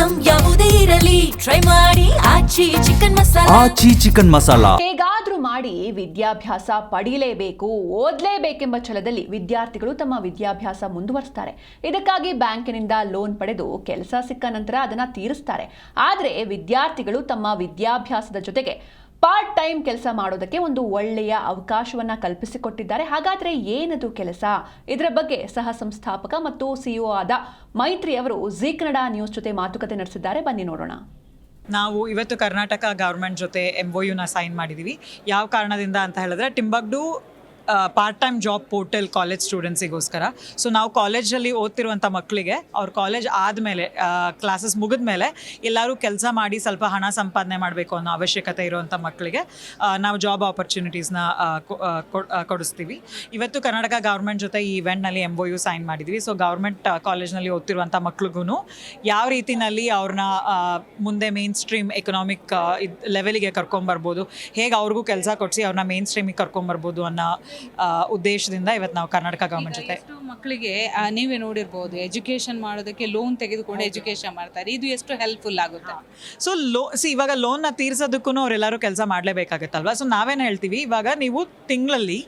Item ಯಾವುದೇ ಇರಲಿ try ಮಾಡಿ ಆಚಿ ಚಿಕನ್ ಮಸಾಲಾ. ಆಚಿ ಚಿಕನ್ ಮಸಾಲಾ. ಹೇಗಾದ್ರೂ ಮಾಡಿ ವಿದ್ಯಾಭ್ಯಾಸ ಪಡೆಯಲೇಬೇಕು, ಓದಲೇಬೇಕೆಂಬ ಛಲದಲ್ಲಿ ವಿದ್ಯಾರ್ಥಿಗಳು ತಮ್ಮ ವಿದ್ಯಾಭ್ಯಾಸ ಮುಂದುವರಿಸ್ತಾರೆ. ಇದಕ್ಕಾಗಿ ಬ್ಯಾಂಕಿನಿಂದ ಲೋನ್ ಪಡೆದು ಕೆಲಸ ಸಿಕ್ಕ ನಂತರ ಅದನ್ನ ತೀರಿಸ್ತಾರೆ. ಆದರೆ ವಿದ್ಯಾರ್ಥಿಗಳು ತಮ್ಮ ವಿದ್ಯಾಭ್ಯಾಸದ ಜೊತೆಗೆ ಪಾರ್ಟ್ ಟೈಮ್ ಕೆಲಸ ಮಾಡೋದಕ್ಕೆ ಒಂದು ಒಳ್ಳೆಯ ಅವಕಾಶವನ್ನ ಕಲ್ಪಿಸಿಕೊಟ್ಟಿದ್ದಾರೆ. ಹಾಗಾದ್ರೆ ಏನದು ಕೆಲಸ? ಇದರ ಬಗ್ಗೆ ಸಹ ಸಂಸ್ಥಾಪಕ ಮತ್ತು ಸಿಇಒ ಆದ ಮೈತ್ರಿ ಅವರು ಜೀ ಕನ್ನಡ ನ್ಯೂಸ್ ಜೊತೆ ಮಾತುಕತೆ ನಡೆಸಿದ್ದಾರೆ. ಬನ್ನಿ ನೋಡೋಣ. ನಾವು ಇವತ್ತು ಕರ್ನಾಟಕ ಗೌರ್ಮೆಂಟ್ ಜೊತೆ MOUನ ಸೈನ್ ಮಾಡಿದ್ದೀವಿ. ಯಾವ ಕಾರಣದಿಂದ ಅಂತ ಹೇಳಿದ್ರೆ Timbuckdo part time job portal college ಸ್ಟೂಡೆಂಟ್ಸಿಗೋಸ್ಕರ. ಸೊ ನಾವು ಕಾಲೇಜಲ್ಲಿ ಓದ್ತಿರುವಂಥ ಮಕ್ಕಳಿಗೆ ಅವ್ರ ಕಾಲೇಜ್ ಆದಮೇಲೆ ಕ್ಲಾಸಸ್ ಮುಗಿದ ಮೇಲೆ ಎಲ್ಲರೂ ಕೆಲಸ ಮಾಡಿ ಸ್ವಲ್ಪ ಹಣ ಸಂಪಾದನೆ ಮಾಡಬೇಕು ಅನ್ನೋ ಅವಶ್ಯಕತೆ ಇರುವಂಥ ಮಕ್ಕಳಿಗೆ ನಾವು ಜಾಬ್ ಆಪರ್ಚುನಿಟೀಸ್ನ ಕೊಡಿಸ್ತೀವಿ. ಇವತ್ತು ಕರ್ನಾಟಕ ಗೌರ್ಮೆಂಟ್ ಜೊತೆ ಈ ಇವೆಂಟ್ನಲ್ಲಿ MOU ಸೈನ್ ಮಾಡಿದ್ವಿ. ಸೊ ಗೌರ್ಮೆಂಟ್ ಕಾಲೇಜ್ನಲ್ಲಿ ಓದ್ತಿರುವಂಥ ಮಕ್ಳಿಗೂ ಯಾವ ರೀತಿಯಲ್ಲಿ ಅವ್ರನ್ನ ಮುಂದೆ ಮೇನ್ ಸ್ಟ್ರೀಮ್ ಎಕನಾಮಿಕ್ ಲೆವೆಲಿಗೆ ಕರ್ಕೊಂಬರ್ಬೋದು, ಹೇಗೆ ಅವ್ರಿಗೂ ಕೆಲಸ ಕೊಡಿಸಿ ಅವ್ರನ್ನ ಮೇನ್ ಸ್ಟ್ರೀಮಿಗೆ ಕರ್ಕೊಂಬರ್ಬೋದು ಅನ್ನೋ ಉದ್ದೇಶದಿಂದ ಇವತ್ತು ನಾವು ಕರ್ನಾಟಕ ಗೌರ್ಮೆಂಟ್ ಜೊತೆ. ಮಕ್ಕಳಿಗೆ ನೀವೇ ನೋಡಿರ್ಬೋದು, ಎಜುಕೇಶನ್ ಮಾಡೋದಕ್ಕೆ ಲೋನ್ ತೆಗೆದುಕೊಂಡು ಎಜುಕೇಶನ್ ಮಾಡ್ತಾರೆ. ಇದು ಎಷ್ಟು ಹೆಲ್ಪ್ಫುಲ್ ಆಗುತ್ತೆ. ಸೊ ಇವಾಗ ಲೋನ್ನ ತೀರ್ಸೋದಕ್ಕೂ ಅವರೆಲ್ಲರೂ ಕೆಲಸ ಮಾಡಲೇಬೇಕಾಗತ್ತಲ್ವ. ಸೊ ನಾವೇನು ಹೇಳ್ತೀವಿ, ಇವಾಗ ನೀವು ತಿಂಗಳಲ್ಲಿ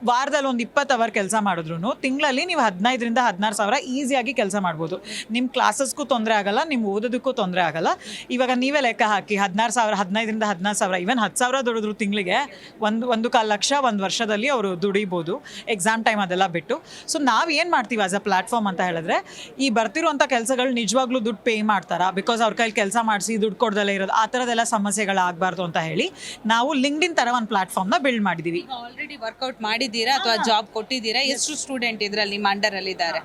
ವಾರದಲ್ಲಿ ಒಂದು 20 ಅವರ್ ಕೆಲಸ ಮಾಡಿದ್ರು ತಿಂಗಳಲ್ಲಿ ನೀವು 15,000 to 16,000 ಈಸಿಯಾಗಿ ಕೆಲಸ ಮಾಡ್ಬೋದು. ನಿಮ್ಮ ಕ್ಲಾಸಸ್ಗೂ ತೊಂದರೆ ಆಗಲ್ಲ, ನಿಮ್ಮ ಓದೋದಕ್ಕೂ ತೊಂದರೆ ಆಗಲ್ಲ. ಇವಾಗ ನೀವೇ ಲೆಕ್ಕ ಹಾಕಿ 16,000, 15,000 to 16,000, ಈವನ್ 10,000 ದುಡಿದ್ರು ತಿಂಗಳಿಗೆ 1.25 ಲಕ್ಷ ಒಂದು ವರ್ಷದಲ್ಲಿ ಅವರು ದುಡಿಬೋದು, ಎಕ್ಸಾಮ್ ಟೈಮ್ ಅದೆಲ್ಲ ಬಿಟ್ಟು. ಸೊ ನಾವು ಏನು ಮಾಡ್ತೀವಿ ಆಸ್ ಅ ಪ್ಲಾಟ್ಫಾರ್ಮ್ ಅಂತ ಹೇಳಿದ್ರೆ, ಈ ಬರ್ತಿರುವಂಥ ಕೆಲಸಗಳು ನಿಜವಾಗ್ಲೂ ದುಡ್ಡು ಪೇ ಮಾಡ್ತಾರಾ, ಬಿಕಾಸ್ ಅವ್ರ ಕೈಲಿ ಕೆಲಸ ಮಾಡಿಸಿ ದುಡ್ಡು ಕೊಡ್ದಲ್ಲೇ ಇರೋದು, ಆ ಥರದ್ದೆಲ್ಲ ಸಮಸ್ಯೆಗಳಾಗಬಾರ್ದು ಅಂತ ಹೇಳಿ ನಾವು ಲಿಂಕ್ಡ್ಇನ್ ಥರ ಒಂದು ಪ್ಲಾಟ್ಫಾರ್ಮ್ನ ಬಿಲ್ಡ್ ಮಾಡಿದ್ದೀವಿ. ಆಲ್ರೆಡಿ ವರ್ಕೌಟ್ ಮಾಡಿದ್ದೀರಾ ಅಥವಾ ಜಾಬ್ ಕೊಟ್ಟಿದ್ದೀರಾ? ಎಷ್ಟು ಸ್ಟೂಡೆಂಟ್ ಇದರಲ್ಲಿ ನಿಮ್ಮ ಅಂಡರ್ ಅಲ್ಲಿ ಇದ್ದಾರೆ?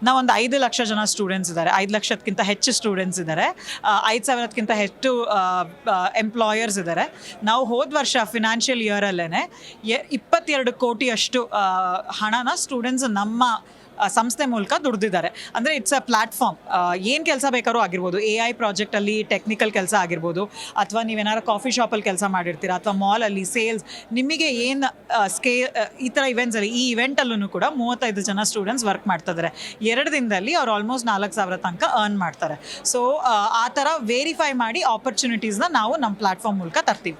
ನಾವೊಂದು 5 ಲಕ್ಷ ಜನ ಸ್ಟೂಡೆಂಟ್ಸ್ ಇದ್ದಾರೆ, 5 ಲಕ್ಷಕ್ಕಿಂತ ಹೆಚ್ಚು ಸ್ಟೂಡೆಂಟ್ಸ್ ಇದ್ದಾರೆ, 5,000ಕ್ಕಿಂತ ಹೆಚ್ಚು ಎಂಪ್ಲಾಯರ್ಸ್ ಇದ್ದಾರೆ. ನಾವು ಹೋದ ವರ್ಷ ಫಿನಾನ್ಷಿಯಲ್ ಇಯರಲ್ಲೇ 22 ಕೋಟಿಯಷ್ಟು ಹಣನ ಸ್ಟೂಡೆಂಟ್ಸ್ ನಮ್ಮ ಸಂಸ್ಥೆ ಮೂಲಕ ದುಡ್ದಿದ್ದಾರೆ. ಅಂದರೆ ಇಟ್ಸ್ ಅ ಪ್ಲ್ಯಾಟ್ಫಾರ್ಮ್. ಏನು ಕೆಲಸ ಬೇಕಾದ್ರೂ ಆಗಿರ್ಬೋದು, AI ಪ್ರಾಜೆಕ್ಟಲ್ಲಿ ಟೆಕ್ನಿಕಲ್ ಕೆಲಸ ಆಗಿರ್ಬೋದು, ಅಥವಾ ನೀವೇನಾರು ಕಾಫಿ ಶಾಪಲ್ಲಿ ಕೆಲಸ ಮಾಡಿರ್ತೀರ, ಅಥವಾ ಮಾಲಲ್ಲಿ ಸೇಲ್ಸ್, ನಿಮಗೆ ಏನು ಈ ಥರ ಇವೆಂಟ್ಸಲ್ಲಿ, ಈ ಇವೆಂಟಲ್ಲೂ ಕೂಡ 35 ಜನ ಸ್ಟೂಡೆಂಟ್ಸ್ ವರ್ಕ್ ಮಾಡ್ತಿದ್ದಾರೆ. 2 ದಿನದಲ್ಲಿ ಅವ್ರು ಆಲ್ಮೋಸ್ಟ್ 4,000 ತನಕ ಅರ್ನ್ ಮಾಡ್ತಾರೆ. ಸೊ ಆ ಥರ ವೆರಿಫೈ ಮಾಡಿ ಆಪರ್ಚುನಿಟೀಸ್ನ ನಾವು ನಮ್ಮ ಪ್ಲ್ಯಾಟ್ಫಾರ್ಮ್ ಮೂಲಕ ತರ್ತೀವಿ.